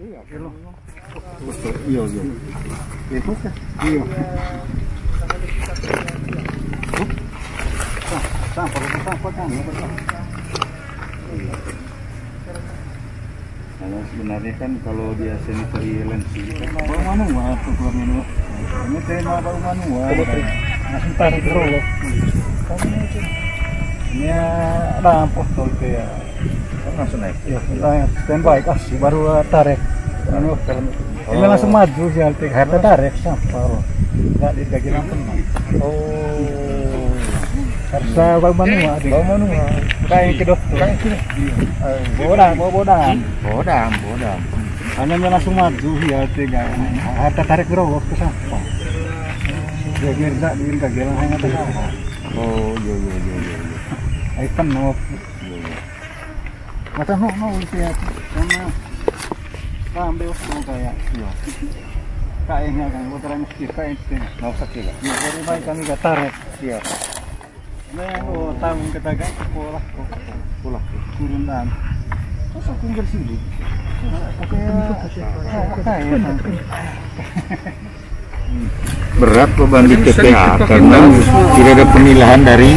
Iya. Kalau sebenarnya kan kalau dia sanitary lensil kan baru manual program manual. Ini tema baru manual. Langsung tarik dulu. Ini ada pistol kayak langsung naik. Ya, standby kasih baru tarik. Ini langsung maju sih, harta tarik sampai. Enggak dibagi langsung. Oh. Harusnya baru manual. Kayak kedok. Bodam. Hanya langsung maju ya, tiga. Harta tarik gerobak ke sampah. Dia gerdak di kagelang hanya tersampah. Oh, iya. Ay penuh. Mata no lihat karena ambil waktu kayak kayaknya kan putaran mesti kayak itu nggak usah kira. Ya dari baik kami gak tarik. Iya. Nah, tanggung kita kan pulang turun dan terus aku nggak sini. Berat beban di TPA karena tidak ada pemilahan dari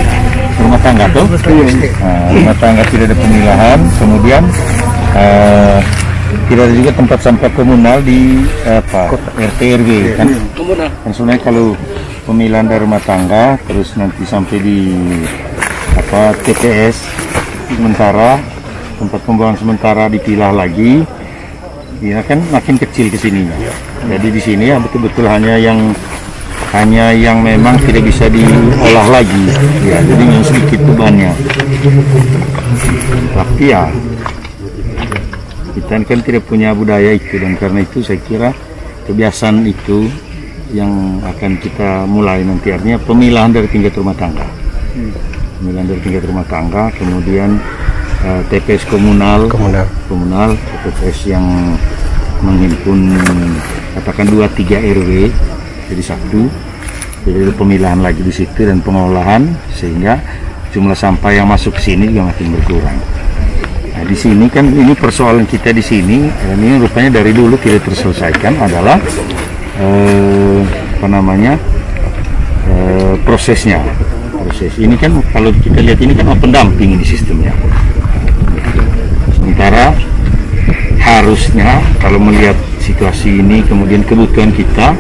rumah tangga tuh. Rumah tangga tidak ada pemilahan, kemudian tidak ada juga tempat sampah komunal di RT RW kan. Dan sebenarnya kalau pemilahan dari rumah tangga terus nanti sampai di TPS sementara, tempat pembuangan sementara dipilah lagi, ya kan makin kecil ke sininya. Jadi di sini ya betul-betul hanya yang memang tidak bisa diolah lagi, ya, jadi yang sedikit bebannya. Tapi ya kita kan tidak punya budaya itu, dan karena itu saya kira kebiasaan itu yang akan kita mulai nanti, artinya pemilahan dari tingkat rumah tangga. Pemilahan dari tingkat rumah tangga, kemudian TPS komunal, TPS yang menghimpun katakan 2-3 RW jadi satu, jadi pemilahan lagi di situ dan pengolahan, sehingga jumlah sampah yang masuk ke sini juga makin berkurang. Nah, di sini kan ini persoalan kita di sini, dan ini rupanya dari dulu tidak terselesaikan adalah prosesnya. Proses ini kan kalau kita lihat ini kan open dumping di sistemnya. Sementara harusnya kalau melihat situasi ini kemudian kebutuhan kita,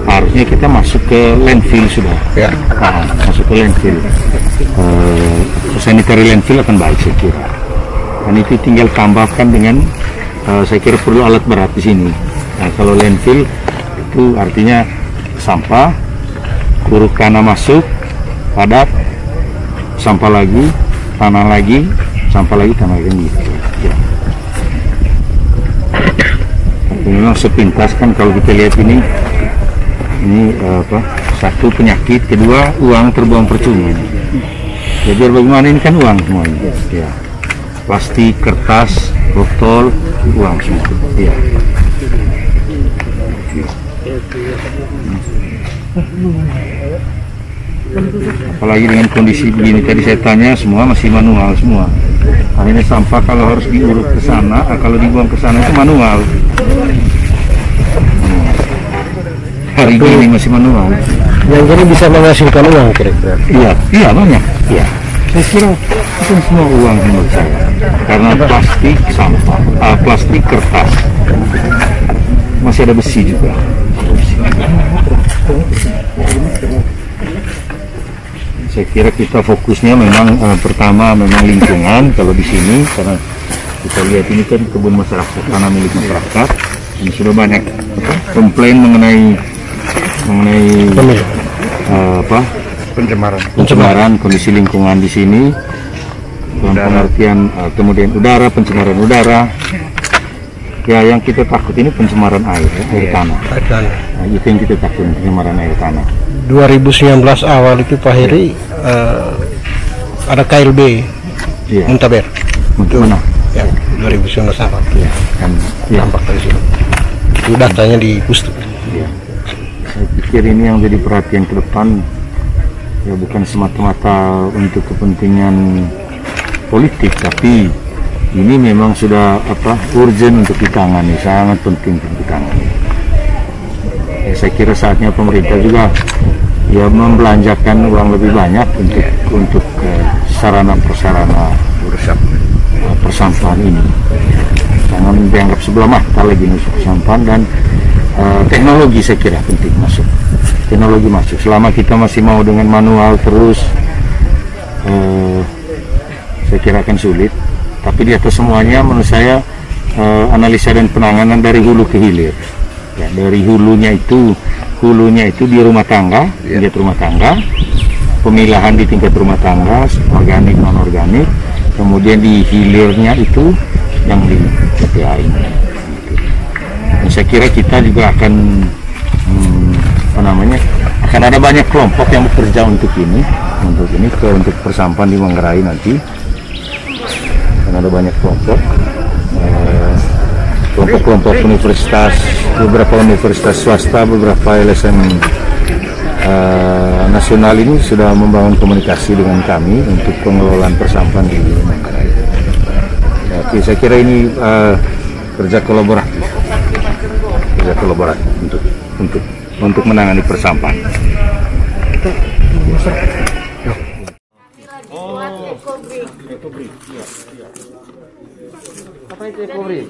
harusnya kita masuk ke landfill sudah. Ya. Masuk ke landfill. Sanitary landfill akan baik saya kira. Dan itu tinggal tambahkan dengan saya kira perlu alat berat di sini. Nah, kalau landfill itu artinya sampah, kuruk tanah masuk, padat, sampah lagi, tanah lagi, sampah lagi, tanah lagi gitu. Ya. Memang sepintas kan kalau kita lihat ini satu penyakit, kedua uang terbuang percuma. Jadi bagaimana ini kan uang semuanya. Ya. Plastik, kertas, botol, uang semua. Ya. Apalagi dengan kondisi begini tadi saya tanya, semua masih manual semua. Akhirnya sampah kalau harus diurut ke sana, kalau dibuang ke sana itu manual. Hari ini masih manual. Yang ini bisa menghasilkan uang kira-kira? Iya banyak. Iya. Saya kira itu semua uang menurut saya. Karena plastik sampah, plastik kertas, masih ada besi juga. Saya kira kita fokusnya memang pertama memang lingkungan kalau di sini, karena kita lihat ini kan kebun masyarakat, tanah milik masyarakat, dan sudah banyak komplain mengenai pencemaran kondisi lingkungan di sini, pengertian kemudian udara, pencemaran udara. Ya, yang kita takut ini pencemaran air tanah. Nah, itu yang kita takut, pencemaran air tanah. 2019 awal itu Pak Heri ada KLB Muntaber. Mana? Ya, 2019 awal. Ya, kan nampak dari sini. Itu datanya di Pustu. Ya. Saya pikir ini yang jadi perhatian ke depan, ya bukan semata-mata untuk kepentingan politik, tapi ini memang sudah urgent untuk ditangani, sangat penting untuk ditangani. Saya kira saatnya pemerintah juga ya membelanjakan uang lebih banyak untuk sarana prasarana persampahan ini. Jangan dianggap sebelah mata lagi untuk persampahan, dan teknologi saya kira penting masuk. Teknologi masuk. Selama kita masih mau dengan manual terus, saya kira akan sulit. Tapi di atas semuanya menurut saya analisa dan penanganan dari hulu ke hilir. Ya, dari hulunya itu di rumah tangga, tingkat rumah tangga, pemilahan di tingkat rumah tangga, organik non organik, kemudian di hilirnya itu yang di TPA ini. Dan saya kira kita juga akan akan ada banyak kelompok yang bekerja untuk persampahan di Manggarai nanti. Akan ada banyak kelompok universitas, beberapa universitas swasta, beberapa LSM nasional ini sudah membangun komunikasi dengan kami untuk pengelolaan persampahan di Manggarai. Jadi saya kira ini kerja kolaboratif untuk menangani persampahan. Apa itu ekobrik?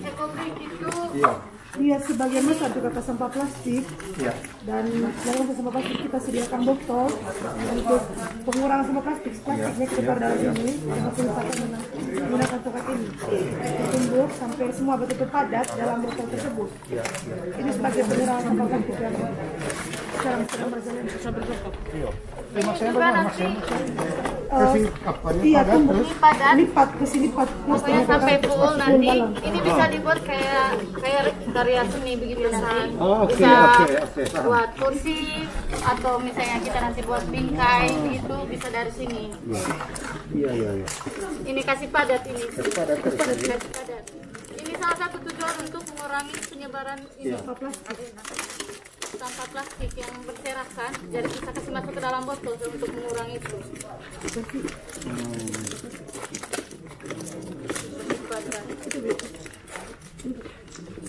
Iya, sebagian besar juga ke sampah plastik. Iya. Dan dalam sampah plastik kita sediakan botol untuk pengurangan sampah plastik. Plastiknya kita taruh dalam ini, dan langsung menggunakan tongkat ini ditumbuk sampai semua betul-betul padat dalam botol tersebut. Ini sebagai pengurangan sampah plastik yang sedang berjalan. Maksudnya bagaimana? Iya, tumbuk padat. lipat ke sini, lipat Pokoknya sampai full nanti. Ini bisa dibuat kayak karya seni begitu kan. Bisa buat kursi atau misalnya kita nanti buat bingkai gitu, bisa dari sini. Iya. Ini kasih padat ini. Kasih padat. Ini salah satu tujuan untuk mengurangi penyebaran ini sampah plastik yang berserakan. Jadi kita kasih masuk ke dalam botol untuk mengurangi itu.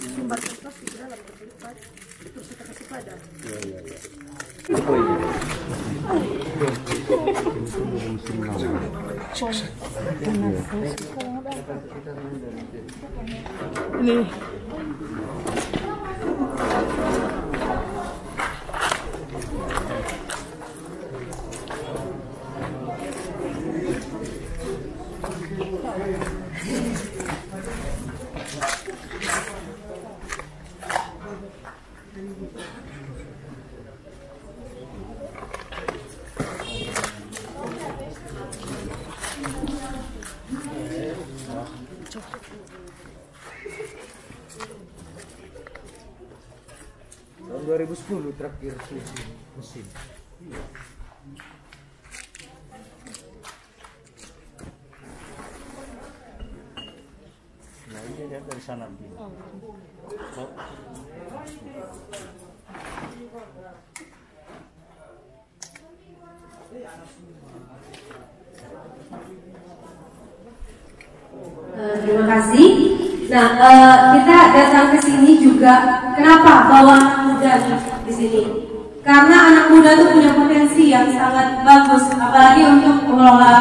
Sumbarkan plastik di dalam lipat, terus kita kasih padat. Nih. Tahun 2010 terakhir musim. Nah, ini lihat dari sana. Terima kasih. Nah, kita datang ke sini juga. Kenapa bawa anak muda di sini? Karena anak muda itu punya potensi yang sangat bagus, apalagi untuk mengelola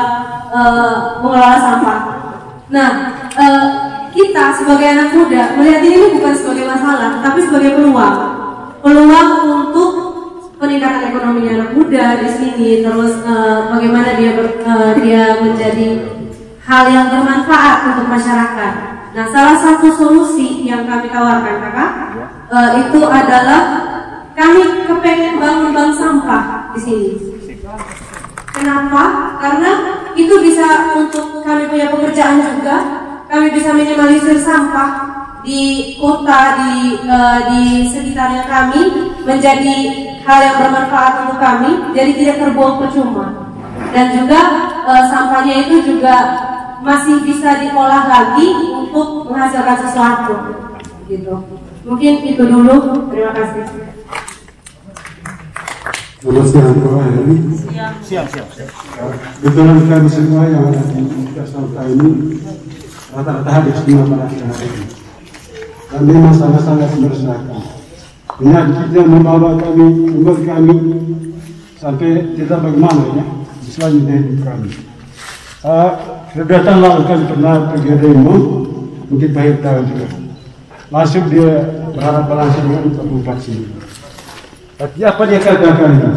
sampah. Nah, kita sebagai anak muda melihat ini bukan sebagai masalah, tapi sebagai peluang untuk peningkatan ekonomi anak muda di sini. Terus bagaimana dia menjadi hal yang bermanfaat untuk masyarakat. Nah, salah satu solusi yang kami tawarkan, kakak, itu adalah kami kepengen bangun bank sampah di sini. Kenapa? Karena itu bisa untuk kami punya pekerjaan juga. Kami bisa minimalisir sampah di kota, di sekitarnya kami, menjadi hal yang bermanfaat untuk kami. Jadi tidak terbuang percuma. Dan juga sampahnya itu juga masih bisa diolah lagi untuk menghasilkan sesuatu, gitu. Mungkin itu dulu. Terima kasih. Selamat siang Pak Heri. Siap. Kebetulan kami semua yang ada di Jakarta ini rata-rata hadir semua pada hari ini. Dan memang sangat-sangat meresahkan. Penyakit yang membawa membuat kami sampai tidak bagaimana ya selanjutnya hidup kami. Kedatang lalu kami pernah pergi demo, mungkin Pak Heri tahu juga. Masuk dia berharap langsung dengan Pak sini. Tapi apa dia katakan itu?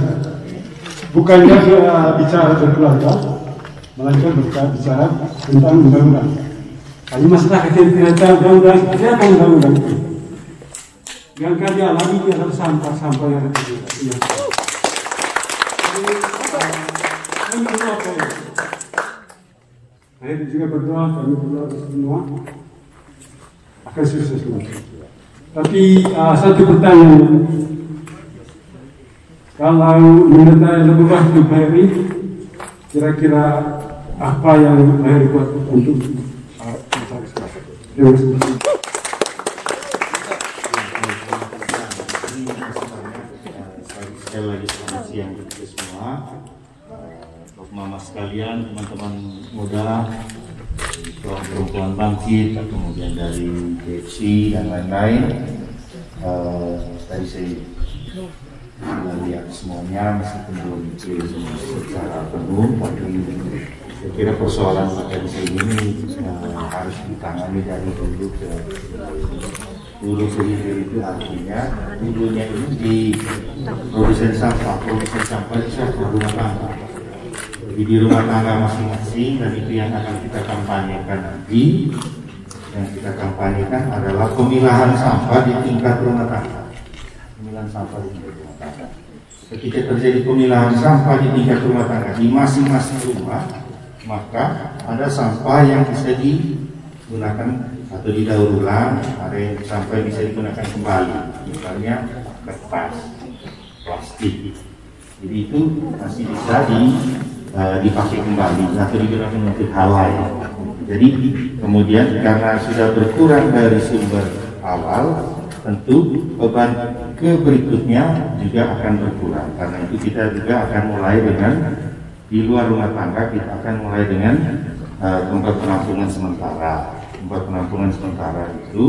Bukannya dia bicara berkeluarga, melainkan bicara tentang undang-undang. Hanya masyarakat yang tidak tahu undang-undang, seperti apa undang-undang itu? Yang kerja lagi dia adalah sampah-sampah yang ada di sini. Saya juga berdoa, kami berdoa semua akan sukses semua. Tapi satu pertanyaan, kalau menurut saya lebih baik Pak Heri, kira-kira apa yang Pak Heri buat untuk masyarakat sekarang? Terima kasih. Sekali lagi selamat siang untuk semua, untuk mama sekalian, teman-teman muda, perempuan bangkit, kemudian dari KFC dan lain-lain. Tadi saya lihat semuanya meskipun belum secara penuh, tapi saya kira persoalan potensi ini harus ditangani dari hulu ke hulu ke hilir. Itu artinya hulunya ini di produsen sampah itu siapa? Rumah tangga. Jadi di rumah tangga masing-masing, dan itu yang akan kita kampanyekan nanti. Yang kita kampanyekan adalah pemilahan sampah di tingkat rumah tangga. Pemilahan sampah di tingkat rumah tangga. Ketika terjadi pemilahan sampah di tingkat rumah tangga di masing-masing rumah, maka ada sampah yang bisa digunakan atau didaur ulang, ada yang sampah yang bisa digunakan kembali, misalnya kertas, plastik. Jadi itu masih bisa dipakai kembali atau digunakan untuk hal lain. Jadi kemudian karena sudah berkurang dari sumber awal, tentu beban ke berikutnya juga akan berkurang. Karena itu kita juga akan mulai dengan di luar rumah tangga, kita akan mulai dengan tempat penampungan sementara. Tempat penampungan sementara itu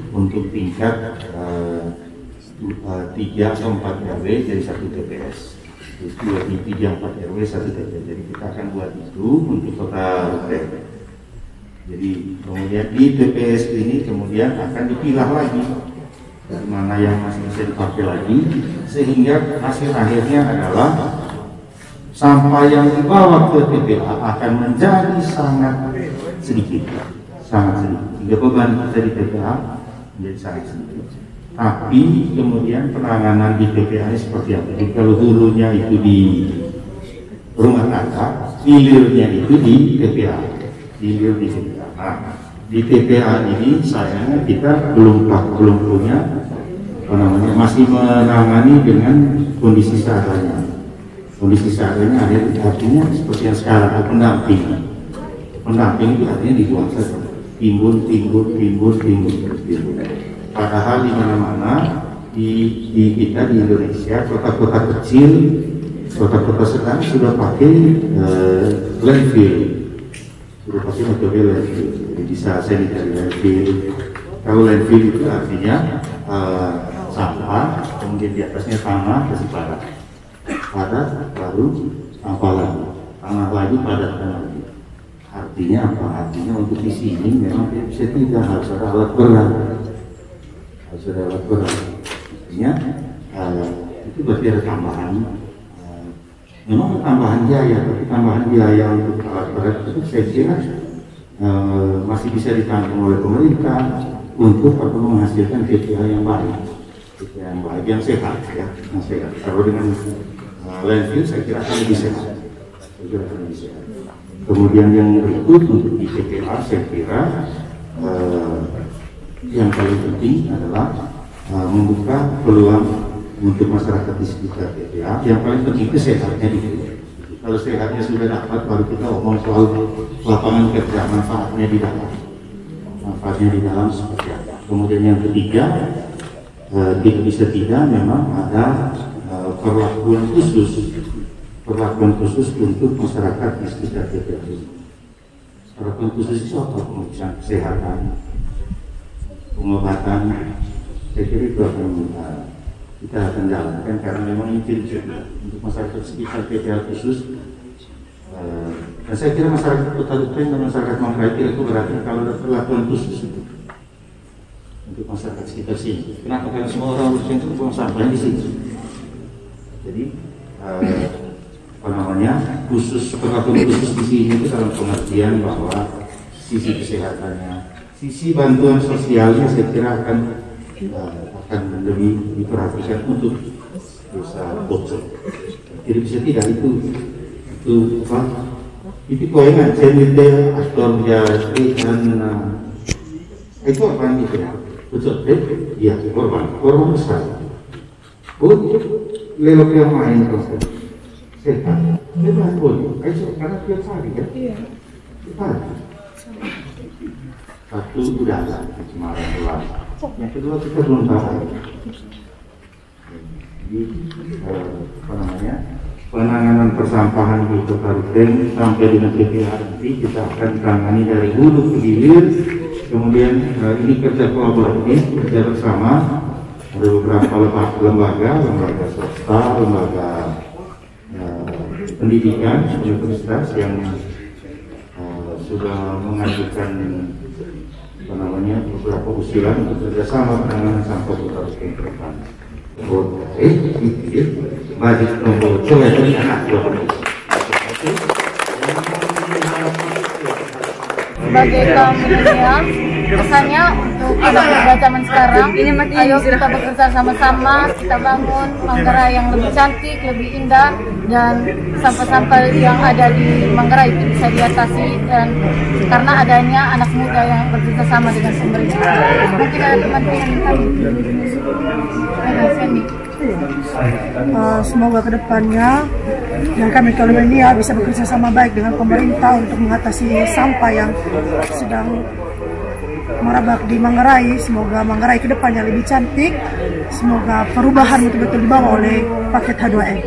untuk tingkat 3 atau 4 RW jadi 1 TPS. Itu 3, 4 RW 1 TPS. Jadi kita akan buat itu untuk kota Rute. Jadi kemudian di TPS ini kemudian akan dipilah lagi dari mana yang masih bisa dipakai lagi, sehingga hasil akhirnya adalah sampah yang dibawa ke TPA akan menjadi sangat sedikit, sehingga beban kita di TPA menjadi sangat sedikit. Tapi kemudian penanganan di TPA seperti apa? Jadi kalau hulunya itu di rumah tangga, hilirnya itu di TPA, hilir di TPA. Nah, di TPA ini sayangnya kita belum punya masih menangani dengan kondisi seadanya. Kondisi seadanya artinya seperti yang sekarang, pendamping. Pendamping itu artinya dibuang saja, timbun. Padahal di mana-mana di kita di Indonesia, kota-kota kecil, kota-kota sedang sudah pakai landfill, sudah pakai metode landfill. Jadi bisa sanitary landfill. Kalau landfill itu artinya sampah, kemudian di atasnya tanah, kasih padat, baru sampah lagi, tanah lagi, padat lagi. Artinya apa? Artinya untuk di sini memang bisa tidak harus ada alat berat. Artinya itu berarti ada tambahan. Memang tambahan biaya, tapi tambahan biaya untuk alat berat itu saya kira masih bisa ditanggung oleh pemerintah untuk menghasilkan TPA yang baik, yang sehat ya, yang sehat. Kalau dengan landfill saya kira akan lebih sehat. Kemudian yang berikut untuk di TPA saya kira yang paling penting adalah membuka peluang untuk masyarakat di sekitar TPA. Yang paling penting itu sehatnya di sini. Kalau sehatnya sudah dapat, baru kita ngomong soal lapangan kerja, manfaatnya di dalam. Manfaatnya di dalam seperti apa. Kemudian yang ketiga, tidak bisa tidak memang ada perlakuan khusus untuk masyarakat di sekitar TPA. Perlakuan khusus itu apa? Pemeriksaan kesehatan, pengobatan. Saya kira itu akan kita akan jalankan karena memang ini juga untuk masyarakat sekitar TPA khusus. Dan saya kira masyarakat Kota Ruteng dan masyarakat Manggarai itu berarti kalau ada perlakuan khusus itu untuk masyarakat sekitar sini. Kenapa? Karena semua orang Ruteng itu buang sampah di sini. Jadi khusus perlakuan khusus di sini itu dalam pengertian bahwa sisi kesehatannya, sisi bantuan sosialnya saya kira akan lebih diperhatikan untuk bisa bocor. Jadi bisa tidak itu apa? Itu koingan sendiri astor jari dan itu apa itu? Betul, iya korban besar. Lewat yang lain terus. Sehat, bebas boleh. Karena tiap hari kan? Iya. Tiap hari. Satu udara, Semarang keluar. Yang kedua kita belum tahu. Jadi penanganan persampahan di Kota Ruteng sampai dengan TPA nanti kita akan tangani dari hulu ke hilir. Kemudian ini kerja kolaboratif, kerja bersama. Ada beberapa lembaga swasta, lembaga pendidikan, universitas yang sudah mengajukan beberapa usulan untuk kerjasama penanganan sampah Kota Ruteng ke depan. Bagi nomor coba tadi anak sebagai kaum milenial, kesannya untuk anak muda zaman sekarang, ayo kita bekerja sama-sama, kita bangun Manggarai yang lebih cantik, lebih indah, dan sampah-sampah yang ada di Manggarai itu bisa diatasi, dan karena adanya anak muda yang bekerja sama dengan pemerintah. Mungkin ada teman-teman yang semoga kedepannya yang kami kaum milenial bisa bekerja sama baik dengan pemerintah untuk mengatasi sampah yang sedang merabak di Manggarai. Semoga Manggarai kedepannya lebih cantik. Semoga perubahan betul-betul dibawa oleh paket H2M.